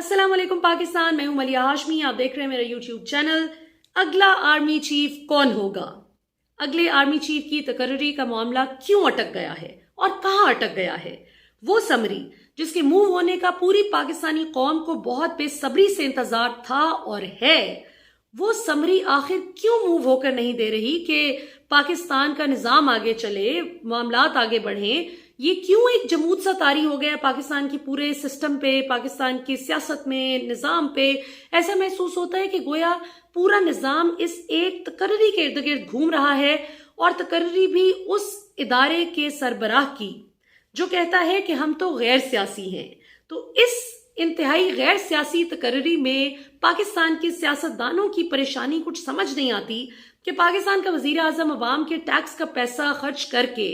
अस्सलाम वालेकुम पाकिस्तान, मैं हूं मलिया हाशमी। आप देख रहे हैं मेरा यूट्यूब चैनल। अगला आर्मी चीफ कौन होगा? अगले आर्मी चीफ की तकर्री का मामला क्यों अटक गया है और कहां अटक गया है? वो समरी जिसके मूव होने का पूरी पाकिस्तानी कौम को बहुत बेसब्री से इंतजार था और है, वो समरी आखिर क्यों मूव होकर नहीं दे रही कि पाकिस्तान का निजाम आगे चले, मामलात आगे बढ़ें? ये क्यों एक जमूद सा तारी हो गया पाकिस्तान की पूरे सिस्टम पे, पाकिस्तान की सियासत में, निजाम पे? ऐसा महसूस होता है कि गोया पूरा निजाम इस एक तकर्री के इर्द गिर्द घूम रहा है, और तकर्री भी उस इदारे के सरबराह की जो कहता है कि हम तो गैर सियासी हैं। तो इस इंतहाई गैर सियासी तकर्री में पाकिस्तान के सियासतदानों की परेशानी कुछ समझ नहीं आती कि पाकिस्तान का वजीर आजम अवाम के टैक्स का पैसा खर्च करके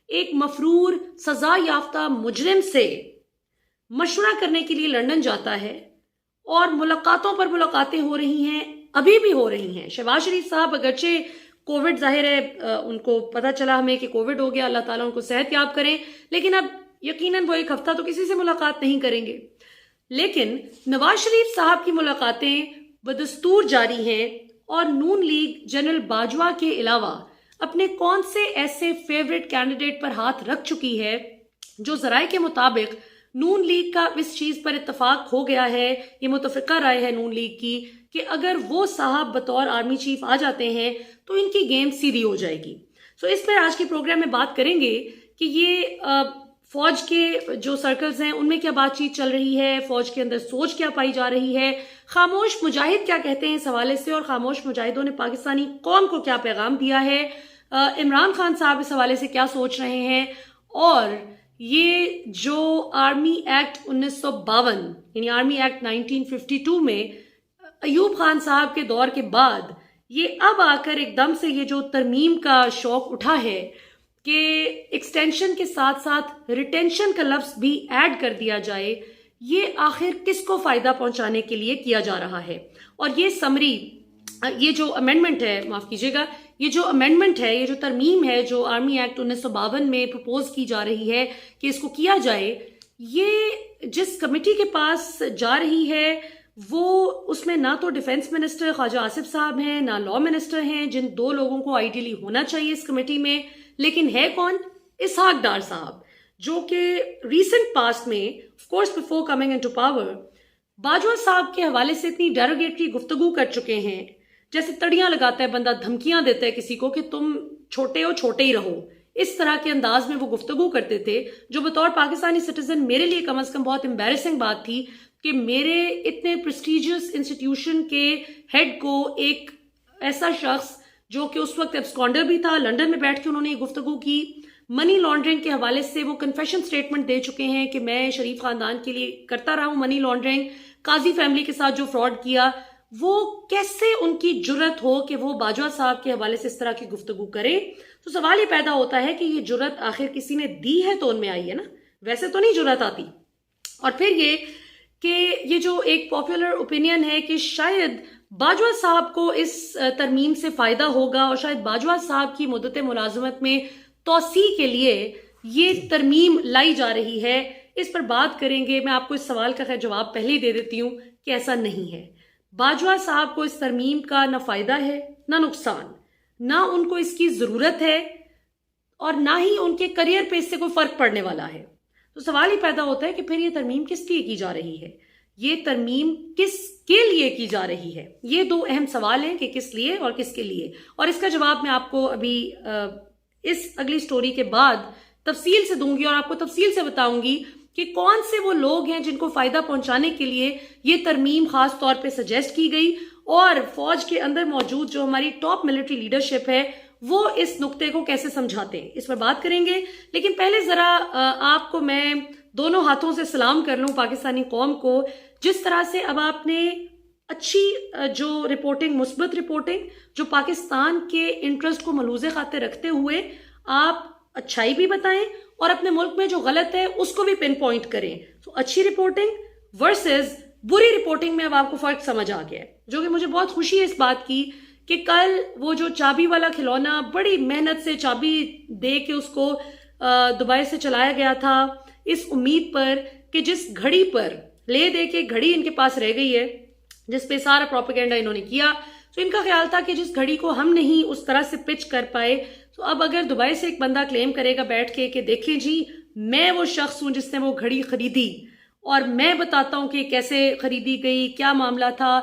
एक मफरूर सजा याफ्ता मुजरिम से मशवरा करने के लिए लंदन जाता है, और मुलाकातों पर मुलाकातें हो रही हैं, अभी भी हो रही हैं। शहबाज शरीफ साहब अगरचे कोविड, जाहिर है उनको पता चला हमें कि कोविड हो गया, अल्लाह ताला उनको सेहत याब करें, लेकिन अब यकीनन वो एक हफ्ता तो किसी से मुलाकात नहीं करेंगे। लेकिन नवाज शरीफ साहब की मुलाकातें बदस्तूर जारी हैं, और नून लीग जनरल बाजवा के अलावा अपने कौन से ऐसे फेवरेट कैंडिडेट पर हाथ रख चुकी है जो जराए के मुताबिक नून लीग का इस चीज पर इत्तफाक हो गया है, ये मुतफिका राय है नून लीग की कि अगर वो साहब बतौर आर्मी चीफ आ जाते हैं तो इनकी गेम सीधी हो जाएगी। सो इस पर आज के प्रोग्राम में बात करेंगे कि ये फौज के जो सर्कल्स हैं उनमें क्या बातचीत चल रही है, फौज के अंदर सोच क्या पाई जा रही है, खामोश मुजाहिद क्या कहते हैं इस हवाले से, और खामोश मुजाहिदों ने पाकिस्तानी कौम को क्या पैगाम दिया है, इमरान खान साहब इस हवाले से क्या सोच रहे हैं, और ये जो आर्मी एक्ट 1952 यानी आर्मी एक्ट 1952 में अयूब खान साहब के दौर के बाद ये अब आकर एकदम से ये जो तरमीम का शौक उठा है कि एक्सटेंशन के साथ साथ रिटेंशन का लफ्ज भी ऐड कर दिया जाए, ये आखिर किसको फायदा पहुंचाने के लिए किया जा रहा है? और ये समरी, ये जो अमेंडमेंट है, माफ कीजिएगा, ये जो अमेंडमेंट है, ये जो तरमीम है जो आर्मी एक्ट 1952 में प्रपोज की जा रही है कि इसको किया जाए, ये जिस कमेटी के पास जा रही है वो, उसमें ना तो डिफेंस मिनिस्टर ख्वाजा आसिफ साहब हैं, ना लॉ मिनिस्टर हैं, जिन दो लोगों को आइडियली होना चाहिए इस कमेटी में, लेकिन है कौन? इसहाक डार साहब, जो कि रीसेंट पास्ट में, of course before coming into power, Bajwa साहब के हवाले से इतनी डेरोगेटरी गुफ्तगू कर चुके हैं, जैसे तड़ियां लगाता है बंदा, धमकियां देता है किसी को कि तुम छोटे हो, छोटे ही रहो, इस तरह के अंदाज में वो गुफ्तगू करते थे, जो बतौर पाकिस्तानी सिटीजन मेरे लिए कम अज कम बहुत एम्बैरेसिंग बात थी कि मेरे इतने प्रेस्टिजियस इंस्टीट्यूशन के हेड को एक ऐसा शख्स जो कि उस वक्त एब्सकॉन्डर भी था, लंदन में बैठ के उन्होंने ये गुफ्तगू की। मनी लॉन्ड्रिंग के हवाले से वो कन्फेशन स्टेटमेंट दे चुके हैं कि मैं शरीफ खानदान के लिए करता रहा हूं मनी लॉन्ड्रिंग, काजी फैमिली के साथ जो फ्रॉड किया, वो कैसे उनकी जुर्रत हो कि वो बाजवा साहब के हवाले से इस तरह की गुफ्तगू करें? तो सवाल ये पैदा होता है कि ये जुर्रत आखिर किसी ने दी है तो उनमें आई है ना, वैसे तो नहीं जुर्रत आती। और फिर ये कि ये जो एक पॉपुलर ओपिनियन है कि शायद बाजवा साहब को इस तरमीम से फायदा होगा, और शायद बाजवा साहब की मुद्दत मुलाजमत में तोसी के लिए ये तरमीम लाई जा रही है। इस पर बात करेंगे। मैं आपको इस सवाल का खैर जवाब पहले ही दे देती हूँ कि ऐसा नहीं है। बाजवा साहब को इस तरमीम का ना फायदा है ना नुकसान, ना उनको इसकी जरूरत है, और ना ही उनके करियर पे इससे कोई फर्क पड़ने वाला है। तो सवाल ही पैदा होता है कि फिर ये तरमीम किस लिए की जा रही है, ये तरमीम किसके लिए की जा रही है? ये दो अहम सवाल हैं कि किस लिए और किसके लिए, और इसका जवाब मैं आपको अभी इस अगली स्टोरी के बाद तफसील से दूंगी, और आपको तफसील से बताऊंगी कि कौन से वो लोग हैं जिनको फायदा पहुंचाने के लिए ये तरमीम खास तौर पे सजेस्ट की गई, और फौज के अंदर मौजूद जो हमारी टॉप मिलिट्री लीडरशिप है वो इस नुक्ते को कैसे समझाते हैं, इस पर बात करेंगे। लेकिन पहले जरा आपको मैं दोनों हाथों से सलाम कर लूं पाकिस्तानी कौम को, जिस तरह से अब आपने अच्छी जो रिपोर्टिंग, मुस्बत रिपोर्टिंग, जो पाकिस्तान के इंटरेस्ट को मलूज़े खाते रखते हुए आप अच्छाई भी बताएं और अपने मुल्क में जो गलत है उसको भी पिन पॉइंट करें। तो अच्छी रिपोर्टिंग वर्सेस बुरी रिपोर्टिंग में अब आपको फर्क समझ आ गया है, जो कि मुझे बहुत खुशी है इस बात की कि कल वो जो चाबी वाला खिलौना बड़ी मेहनत से चाबी दे के उसको दुबई से चलाया गया था, इस उम्मीद पर कि जिस घड़ी पर ले दे के घड़ी इनके पास रह गई है जिसपे सारा प्रोपेगेंडा इन्होंने किया। तो इनका ख्याल था कि जिस घड़ी को हम नहीं उस तरह से पिच कर पाए, तो अब अगर दुबई से एक बंदा क्लेम करेगा बैठ के कि देखें जी मैं वो शख्स हूं जिसने वो घड़ी खरीदी और मैं बताता हूं कि कैसे खरीदी गई, क्या मामला था,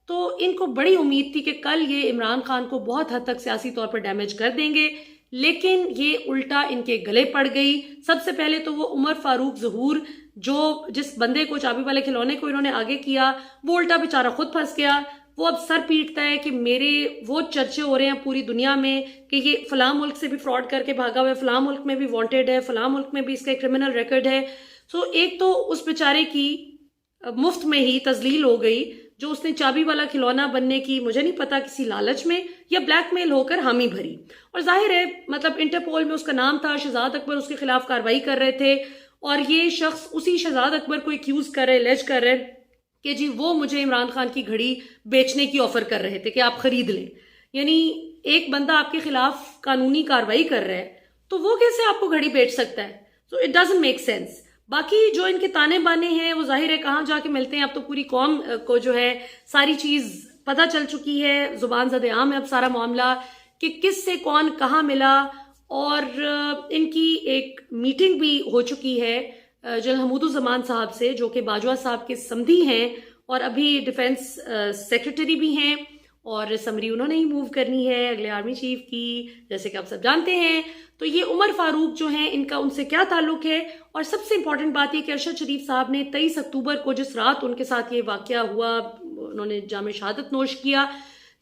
तो इनको बड़ी उम्मीद थी कि कल ये इमरान खान को बहुत हद तक सियासी तौर पर डैमेज कर देंगे। लेकिन ये उल्टा इनके गले पड़ गई। सबसे पहले तो वो उमर फारूक ज़हूर, जो जिस बंदे को चाबी वाले खिलौने को इन्होंने आगे किया, वो उल्टा बेचारा खुद फंस गया। वो अब सर पीटता है कि मेरे वो चर्चे हो रहे हैं पूरी दुनिया में कि ये फलां मुल्क से भी फ्रॉड करके भागा हुआ है, फलां मुल्क में भी वांटेड है, फलां मुल्क में भी इसका क्रिमिनल रिकॉर्ड है। सो एक तो उस बेचारे की मुफ्त में ही तजलील हो गई, जो उसने चाबी वाला खिलौना बनने की मुझे नहीं पता किसी लालच में या ब्लैकमेल होकर हामी भरी। और जाहिर है मतलब इंटरपोल में उसका नाम था, शहजाद अकबर उसके खिलाफ कार्रवाई कर रहे थे और ये शख्स उसी शहजाद अकबर को एक्यूज कर रहे, लेज कर रहे कि जी वो मुझे इमरान खान की घड़ी बेचने की ऑफर कर रहे थे कि आप खरीद लें। यानी एक बंदा आपके खिलाफ कानूनी कार्रवाई कर रहा है तो वो कैसे आपको घड़ी बेच सकता है? So it doesn't make sense. बाकी जो इनके ताने बाने हैं वो जाहिर है कहाँ जाके मिलते हैं। अब तो पूरी कौम को जो है सारी चीज पता चल चुकी है, जुबान ज़द आम है अब सारा मामला कि किस से कौन कहाँ मिला। और इनकी एक मीटिंग भी हो चुकी है जनरल हमूदुज़्ज़मान साहब से, जो कि बाजवा साहब के समधी हैं और अभी डिफेंस सेक्रेटरी भी हैं, और समरी उन्होंने ही मूव करनी है अगले आर्मी चीफ की, जैसे कि आप सब जानते हैं। तो ये उमर फारूक जो हैं इनका उनसे क्या ताल्लुक है? और सबसे इंपॉर्टेंट बात यह कि अरशद शरीफ साहब ने 23 अक्टूबर को जिस रात उनके साथ ये वाकया हुआ, उन्होंने जामे शहादत नोश किया,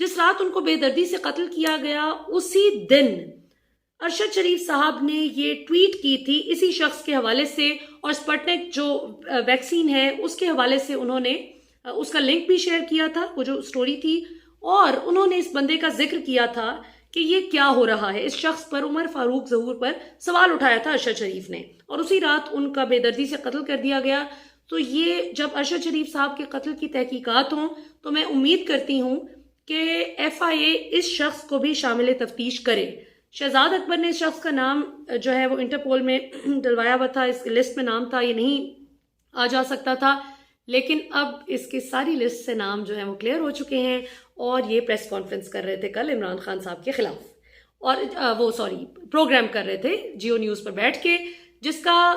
जिस रात उनको बेदर्दी से कत्ल किया गया, उसी दिन अरशद शरीफ साहब ने ये ट्वीट की थी इसी शख्स के हवाले से, और स्पुतनिक जो वैक्सीन है उसके हवाले से उन्होंने उसका लिंक भी शेयर किया था, वो जो स्टोरी थी। और उन्होंने इस बंदे का जिक्र किया था कि ये क्या हो रहा है, इस शख्स पर, उमर फारूक ज़हूर पर सवाल उठाया था अरशद शरीफ ने, और उसी रात उनका बेदर्दी से कत्ल कर दिया गया। तो ये जब अरशद शरीफ साहब के कत्ल की तहकीकात हों तो मैं उम्मीद करती हूँ कि FIA इस शख्स को भी शामिल तफ्तीश करे। शहजाद अकबर ने इस शख्स का नाम जो है वो इंटरपोल में डलवाया हुआ था, इस लिस्ट में नाम था, ये नहीं आ जा सकता था, लेकिन अब इसकी सारी लिस्ट से नाम जो है वो क्लियर हो चुके हैं। और ये प्रेस कॉन्फ्रेंस कर रहे थे कल इमरान खान साहब के खिलाफ, और वो प्रोग्राम कर रहे थे जियो न्यूज़ पर बैठ के, जिसका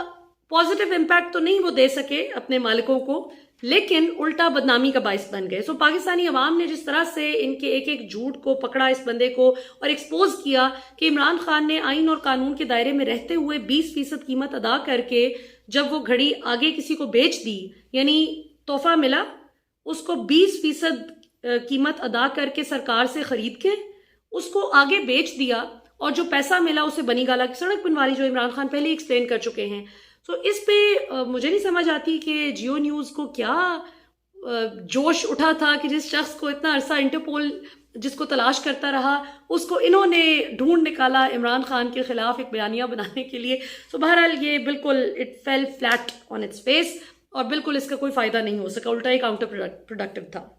पॉजिटिव इम्पैक्ट तो नहीं वो दे सके अपने मालिकों को, लेकिन उल्टा बदनामी का बाइस बन गए। सो पाकिस्तानी अवाम ने जिस तरह से इनके एक एक झूठ को पकड़ा, इस बंदे को, और एक्सपोज किया कि इमरान खान ने आइन और कानून के दायरे में रहते हुए 20% कीमत अदा करके जब वो घड़ी आगे किसी को बेच दी, यानी तोहफा मिला, उसको 20% कीमत अदा करके सरकार से खरीद के उसको आगे बेच दिया, और जो पैसा मिला उसे बनी गाला की सड़क बनवा ली, जो इमरान खान पहले एक्सप्लेन कर चुके हैं। तो इस पे मुझे नहीं समझ आती कि जियो न्यूज़ को क्या जोश उठा था कि जिस शख्स को इतना अरसा इंटरपोल जिसको तलाश करता रहा, उसको इन्होंने ढूंढ निकाला इमरान खान के खिलाफ एक बयानिया बनाने के लिए। तो बहरहाल ये बिल्कुल it fail flat on its face, और बिल्कुल इसका कोई फायदा नहीं हो सका, उल्टा ही काउंटर प्रोडक्टिव था।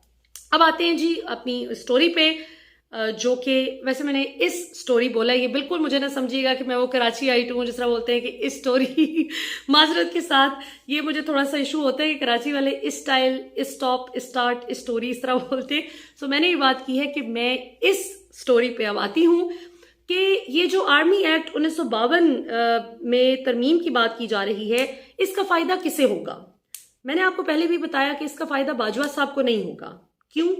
अब आते हैं जी अपनी स्टोरी पे, जो कि वैसे मैंने इस स्टोरी बोला, ये बिल्कुल मुझे ना समझिएगा कि मैं वो कराची आई हूँ जिस तरह बोलते हैं कि इस स्टोरी माजरत के साथ ये मुझे थोड़ा सा इशू होता है कि कराची वाले इस स्टाइल, इस स्टॉप, स्टार्ट, स्टोरी इस तरह बोलते हैं। सो मैंने ये बात की है कि मैं इस स्टोरी पे अब आती हूँ कि ये जो आर्मी एक्ट 1952 में तरमीम की बात की जा रही है, इसका फायदा किसे होगा? मैंने आपको पहले भी बताया कि इसका फायदा बाजवा साहब को नहीं होगा। क्यों?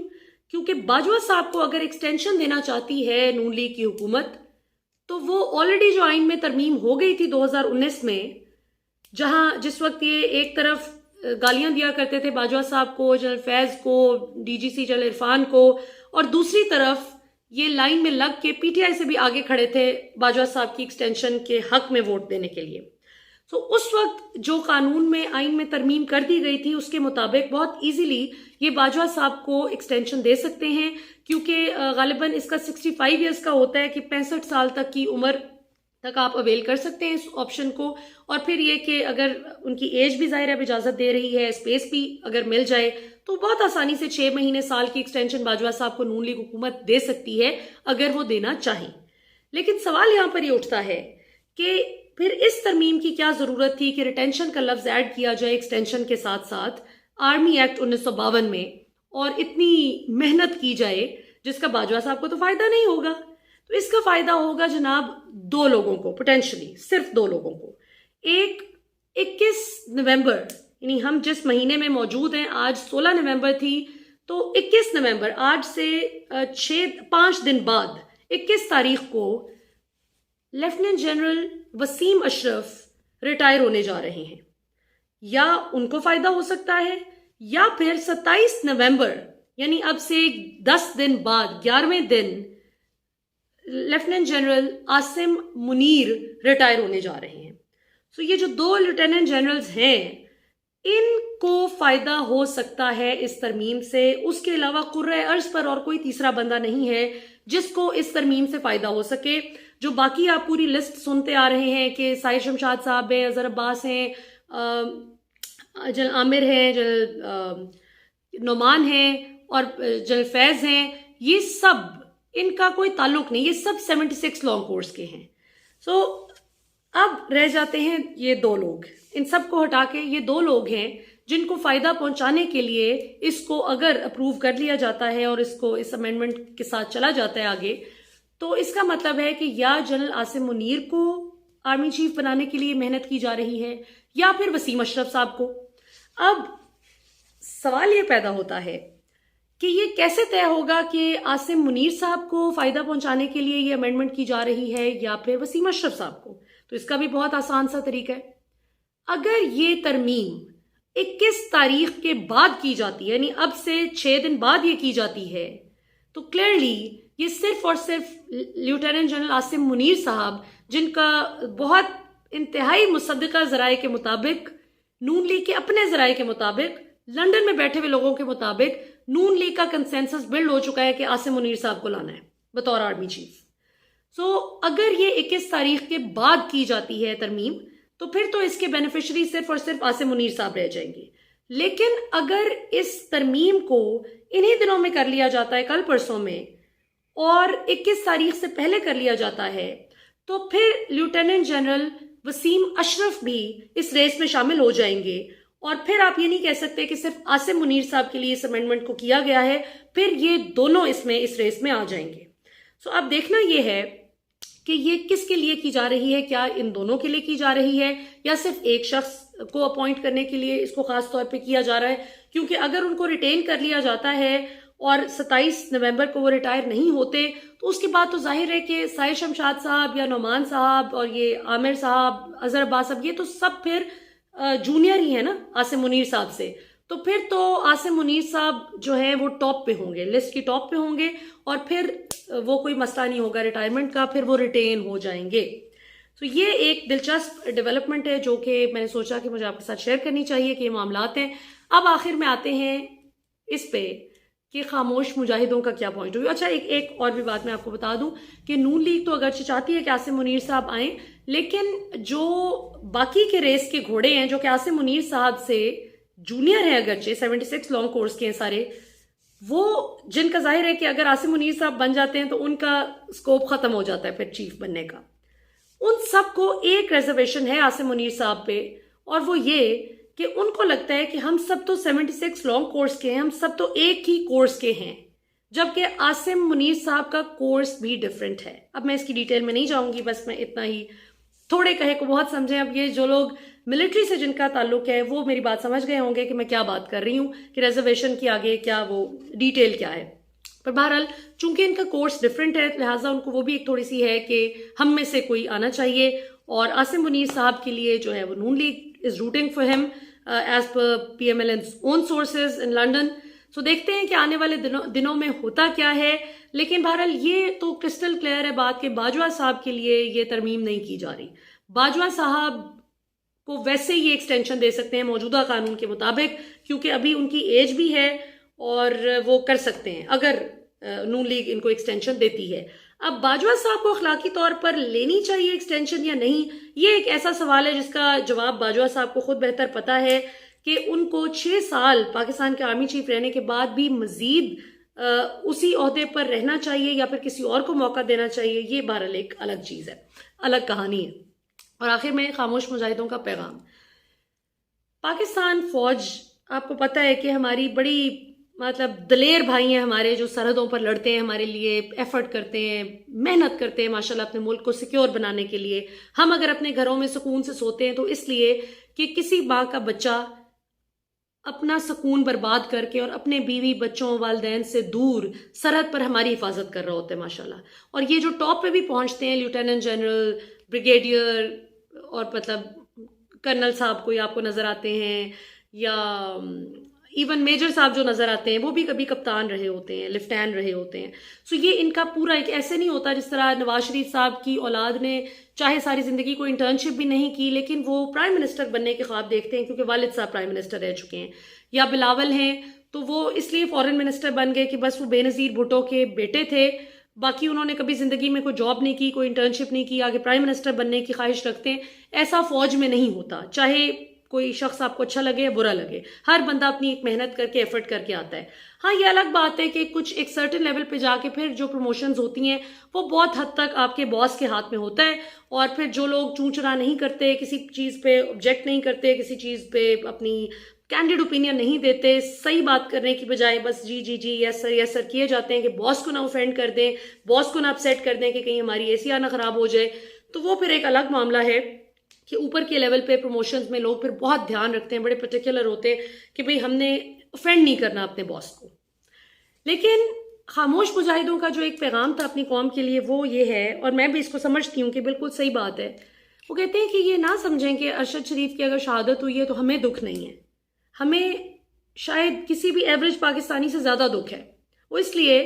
क्योंकि बाजवा साहब को अगर एक्सटेंशन देना चाहती है नून लीग की हुकूमत, तो वो ऑलरेडी जो आइन में तरमीम हो गई थी 2019 में, जहां जिस वक्त ये एक तरफ गालियां दिया करते थे बाजवा साहब को, जनरल फैज को, DGC जनरल इरफान को, और दूसरी तरफ ये लाइन में लग के PTI से भी आगे खड़े थे बाजवा साहब की एक्सटेंशन के हक में वोट देने के लिए। तो उस वक्त जो कानून में, आइन में तरमीम कर दी गई थी, उसके मुताबिक बहुत इजीली ये बाजवा साहब को एक्सटेंशन दे सकते हैं, क्योंकि गालिबन इसका 65 ईयर्स का होता है कि 65 साल तक की उम्र तक आप अवेल कर सकते हैं इस ऑप्शन को। और फिर ये कि अगर उनकी एज भी ज़ाहिर है इजाज़त दे रही है, स्पेस भी अगर मिल जाए, तो बहुत आसानी से 6 महीने, साल की एक्सटेंशन बाजवा साहब को नून लीग हुकूमत दे सकती है अगर वो देना चाहें। लेकिन सवाल यहाँ पर ये उठता है कि फिर इस तरमीम की क्या ज़रूरत थी कि रिटेंशन का लफ्ज़ ऐड किया जाए एक्सटेंशन के साथ साथ? आर्मी एक्ट 1952 में और इतनी मेहनत की जाए जिसका बाजवा साहब को तो फायदा नहीं होगा। तो इसका फायदा होगा जनाब दो लोगों को, पोटेंशियली सिर्फ दो लोगों को। एक 21 नवंबर, यानी हम जिस महीने में मौजूद हैं, आज 16 नवंबर थी, तो 21 नवंबर, आज से 5 दिन बाद 21 तारीख को lieutenant general Waseem Ashraf retire होने जा रहे हैं। या उनको फायदा हो सकता है, या फिर 27 नवंबर यानी अब से 10 दिन बाद 11वें दिन lieutenant general Asim Munir retire होने जा रहे हैं। सो ये जो दो लेफ्टिनेंट जनरल्स हैं, इनको फायदा हो सकता है इस तरमीम से। उसके अलावा कुर्रे अर्ज पर और कोई तीसरा बंदा नहीं है जिसको इस तरमीम से फायदा हो सके। जो बाकी आप पूरी लिस्ट सुनते आ रहे हैं कि साहिर शमशाद साहब हैं, अजहर अब्बास हैं, जल आमिर हैं, जल नोमान हैं और जल फैज हैं, ये सब इनका कोई ताल्लुक नहीं, ये सब 76 लॉन्ग कोर्स के हैं। सो अब रह जाते हैं ये दो लोग। इन सब को हटा के ये दो लोग हैं जिनको फायदा पहुंचाने के लिए इसको अगर अप्रूव कर लिया जाता है और इसको इस अमेंडमेंट के साथ चला जाता है आगे, तो इसका मतलब है कि या जनरल आसिम मुनीर को आर्मी चीफ बनाने के लिए मेहनत की जा रही है या फिर वसीम अशरफ साहब को। अब सवाल ये पैदा होता है कि ये कैसे तय होगा कि आसिम मुनीर साहब को फायदा पहुंचाने के लिए ये अमेंडमेंट की जा रही है या फिर वसीम अशरफ साहब को। तो इसका भी बहुत आसान सा तरीका है। अगर ये तरमीम 21 तारीख के बाद की जाती है, यानी अब से 6 दिन बाद ये की जाती है, तो क्लियरली ये सिर्फ और सिर्फ लेफ्टिनेंट जनरल आसिम मुनीर साहब, जिनका बहुत इंतहाई मुसद्दिका जराए के मुताबिक, नून लीग के अपने जराए के मुताबिक, लंदन में बैठे हुए लोगों के मुताबिक नून लीग का कंसेंसस बिल्ड हो चुका है कि आसिम मुनीर साहब को लाना है बतौर आर्मी चीफ। सो अगर ये 21 तारीख के बाद की जाती है तरमीम, तो फिर तो इसके बेनिफिशियरी सिर्फ और सिर्फ आसिम मुनीर साहब रह जाएंगे। लेकिन अगर इस तरमीम को इन्हीं दिनों में कर लिया जाता है, कल परसों में, और 21 तारीख से पहले कर लिया जाता है, तो फिर लेफ्टिनेंट जनरल वसीम अशरफ भी इस रेस में शामिल हो जाएंगे। और फिर आप ये नहीं कह सकते कि सिर्फ आसिम मुनीर साहब के लिए इस अमेंडमेंट को किया गया है, फिर ये दोनों इसमें इस रेस में आ जाएंगे। सो अब देखना ये है कि ये किसके लिए की जा रही है। क्या इन दोनों के लिए की जा रही है या सिर्फ एक शख्स को अपॉइंट करने के लिए इसको खास तौर पे किया जा रहा है। क्योंकि अगर उनको रिटेन कर लिया जाता है और 27 नवंबर को वो रिटायर नहीं होते, तो उसके बाद तो जाहिर है कि साहिर शमशाद साहब या नोमान साहब और ये आमिर साहब, अजहर अब्बास साहब, ये तो सब फिर जूनियर ही है ना आसिम मुनीर साहब से। तो फिर तो आसिम मुनीर साहब जो है वो टॉप पे होंगे, लिस्ट की टॉप पे होंगे, और फिर वो कोई मसला नहीं होगा रिटायरमेंट का, फिर वो रिटेन हो जाएंगे। तो ये एक दिलचस्प डेवलपमेंट है जो कि मैंने सोचा कि मुझे आपके साथ शेयर करनी चाहिए कि ये मामलात हैं। अब आखिर में आते हैं इस पे कि खामोश मुजाहिदों का क्या पॉइंट ऑफ व्यू। अच्छा, एक और भी बात मैं आपको बता दूं कि नून लीग तो अगरचे चाहती है कि आसिम मुनीर साहब आए, लेकिन जो बाकी के रेस के घोड़े हैं जो कि आसिम मुनीर साहब से जूनियर हैं, अगरचे 76 लॉन्ग कोर्स के हैं सारे, वो जिनका जाहिर है कि अगर आसिम मुनीर साहब बन जाते हैं तो उनका स्कोप खत्म हो जाता है फिर चीफ बनने का, उन सबको एक रिजर्वेशन है आसिम मुनीर साहब पे, और वो ये कि उनको लगता है कि हम सब तो 76 लॉन्ग कोर्स के हैं, हम सब तो एक ही कोर्स के हैं, जबकि आसिम मुनीर साहब का कोर्स भी डिफरेंट है। अब मैं इसकी डिटेल में नहीं जाऊंगी, बस मैं इतना ही, थोड़े कहे को बहुत समझें। अब ये जो लोग मिलिट्री से जिनका ताल्लुक है वो मेरी बात समझ गए होंगे कि मैं क्या बात कर रही हूँ, कि रिजर्वेशन की आगे क्या वो डिटेल क्या है। पर बहरहाल चूंकि इनका कोर्स डिफरेंट है, लिहाजा उनको वो भी एक थोड़ी सी है कि हम में से कोई आना चाहिए। और आसिम मुनीर साहब के लिए जो है वो Noon league is rooting for him as per PMLN's own sources in London. So देखते हैं कि आने वाले दिनों में होता क्या है। लेकिन बहरहाल ये तो क्रिस्टल क्लियर है बात कि बाजवा साहब के लिए ये तरमीम नहीं की जा रही। बाजवा साहब को वैसे ही एक्सटेंशन दे सकते हैं मौजूदा कानून के मुताबिक, क्योंकि अभी उनकी एज भी है और वो कर सकते हैं अगर नून लीग इनको एक्सटेंशन देती है। अब बाजवा साहब को अखलाकी तौर पर लेनी चाहिए एक्सटेंशन या नहीं, ये एक ऐसा सवाल है जिसका जवाब बाजवा साहब को खुद बेहतर पता है कि उनको 6 साल पाकिस्तान के आर्मी चीफ रहने के बाद भी मजीद उसी ओहदे पर रहना चाहिए या फिर किसी और को मौका देना चाहिए। ये बहरहाल एक अलग चीज है, अलग कहानी है। और आखिर में खामोश मुजाहिदों का पैगाम, पाकिस्तान फौज आपको पता है कि हमारी बड़ी मतलब दलेर भाई हैं हमारे, जो सरहदों पर लड़ते हैं हमारे लिए, एफर्ट करते हैं, मेहनत करते हैं माशाल्लाह अपने मुल्क को सिक्योर बनाने के लिए। हम अगर अपने घरों में सुकून से सोते हैं तो इसलिए कि किसी माँ का बच्चा अपना सुकून बर्बाद करके और अपने बीवी बच्चों वालदैन से दूर सरहद पर हमारी हिफाजत कर रहा होता है माशाल्लाह। और ये जो टॉप पे भी पहुंचते हैं, लेफ्टिनेंट जनरल, ब्रिगेडियर और मतलब कर्नल साहब कोई आपको नजर आते हैं, या इवन मेजर साहब जो नजर आते हैं वो भी कभी कप्तान रहे होते हैं, लेफ्टिनेंट रहे होते हैं। सो ये इनका पूरा एक ऐसे नहीं होता जिस तरह नवाज शरीफ साहब की औलाद ने चाहे सारी जिंदगी कोई इंटर्नशिप भी नहीं की लेकिन वो प्राइम मिनिस्टर बनने के ख्वाब देखते हैं क्योंकि वालिद साहब प्राइम मिनिस्टर रह चुके हैं, या बिलावल हैं तो वो इसलिए फॉरेन मिनिस्टर बन गए कि बस वो बेनजीर भुट्टो के बेटे थे, बाकी उन्होंने कभी जिंदगी में कोई जॉब नहीं की, कोई इंटर्नशिप नहीं की, आगे प्राइम मिनिस्टर बनने की ख्वाहिश रखते हैं। ऐसा फौज में नहीं होता, चाहे कोई शख्स आपको अच्छा लगे या बुरा लगे, हर बंदा अपनी एक मेहनत करके एफर्ट करके आता है। हाँ, ये अलग बात है कि कुछ एक सर्टेन लेवल पे जाके फिर जो प्रमोशंस होती हैं वो बहुत हद तक आपके बॉस के हाथ में होता है, और फिर जो लोग चूं चुरा नहीं करते, किसी चीज पे ऑब्जेक्ट नहीं करते, किसी चीज पे अपनी कैंडिड ओपिनियन नहीं देते, सही बात करने की बजाय बस जी जी जी यस सर किए जाते हैं कि बॉस को ना ऑफेंड कर दें, बॉस को ना अपसेट कर दें कि कहीं हमारी एसीआर ना खराब हो जाए, तो वो फिर एक अलग मामला है कि ऊपर के लेवल पे प्रमोशंस में लोग फिर बहुत ध्यान रखते हैं, बड़े पर्टिकुलर होते हैं कि भाई हमने ऑफेंड नहीं करना अपने बॉस को। लेकिन खामोश मुजाहिदों का जो एक पैगाम था अपनी कौम के लिए वो ये है, और मैं भी इसको समझती हूँ कि बिल्कुल सही बात है, वो कहते हैं कि ये ना समझें कि अरशद शरीफ की अगर शहादत हुई है तो हमें दुख नहीं है, हमें शायद किसी भी एवरेज पाकिस्तानी से ज्यादा दुख है। वो इसलिए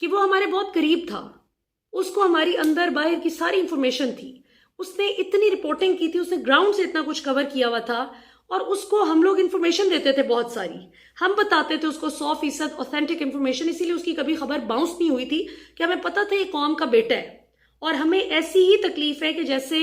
कि वो हमारे बहुत करीब था, उसको हमारी अंदर बाहर की सारी इंफॉर्मेशन थी, उसने इतनी रिपोर्टिंग की थी, उसने ग्राउंड से इतना कुछ कवर किया हुआ था, और उसको हम लोग इन्फॉर्मेशन देते थे बहुत सारी, हम बताते थे उसको 100% ऑथेंटिक इन्फॉर्मेशन, इसीलिए उसकी कभी खबर बाउंस नहीं हुई थी कि हमें पता था ये कौम का बेटा है। और हमें ऐसी ही तकलीफ है कि जैसे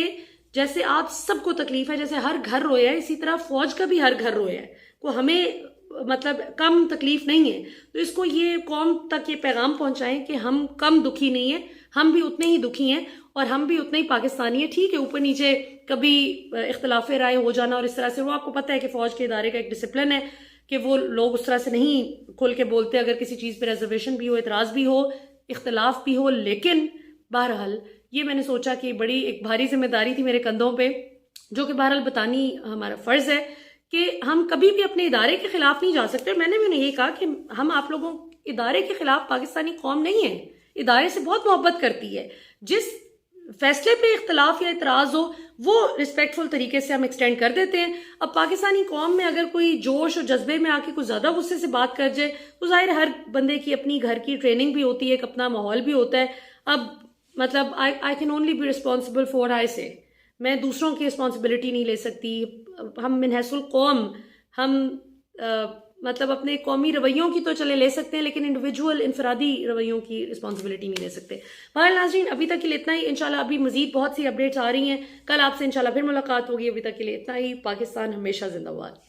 जैसे आप सबको तकलीफ है, जैसे हर घर रोया है, इसी तरह फौज का भी हर घर रोया है, को हमें मतलब कम तकलीफ नहीं है। तो इसको ये कौम तक ये पैगाम पहुंचाएं कि हम कम दुखी नहीं है, हम भी उतने ही दुखी हैं और हम भी उतने ही पाकिस्तानी है। ठीक है, ऊपर नीचे कभी इख्तलाफ राय हो जाना और इस तरह से, वो आपको पता है कि फौज के इदारे का एक डिसिप्लिन है कि वो लोग उस तरह से नहीं खुल के बोलते, अगर किसी चीज पे रिजर्वेशन भी हो, इतराज भी हो, इख्तलाफ भी हो। लेकिन बहरहाल ये मैंने सोचा कि बड़ी एक भारी जिम्मेदारी थी मेरे कंधों पे, जो कि बहरहाल बतानी हमारा फर्ज है कि हम कभी भी अपने इदारे के खिलाफ नहीं जा सकते। मैंने भी उन्हें ये कहा कि हम आप लोगों इदारे के खिलाफ पाकिस्तानी कौम नहीं है, इदारे से बहुत मोहब्बत करती है। जिस फैसले पे इख्तलाफ या इतराज हो वो रिस्पेक्टफुल तरीके से हम एक्सटेंड कर देते हैं। अब पाकिस्तानी कौम में अगर कोई जोश और जज्बे में आके कुछ ज्यादा गुस्से से बात कर जाए तो जाहिर हर बंदे की अपनी घर की ट्रेनिंग भी होती है, एक अपना माहौल भी होता है। अब मतलब I can only be responsible for I से, मैं दूसरों की रिस्पॉन्सिबिलिटी नहीं ले सकती। हम मिनहसुल कौम हम मतलब अपने कौमी रवैयों की तो चले ले सकते हैं, लेकिन इंडिविजुअल इनफरादी रवैयों की रिस्पॉन्सिबिलिटी नहीं ले सकते। बहरहाल नाज़रीन, अभी तक के लिए इतना ही। इंशाल्लाह अभी मजीद बहुत सी अपडेट्स आ रही हैं, कल आपसे इंशाल्लाह फिर मुलाकात होगी। अभी तक के लिए इतना ही। पाकिस्तान हमेशा जिंदाबाद।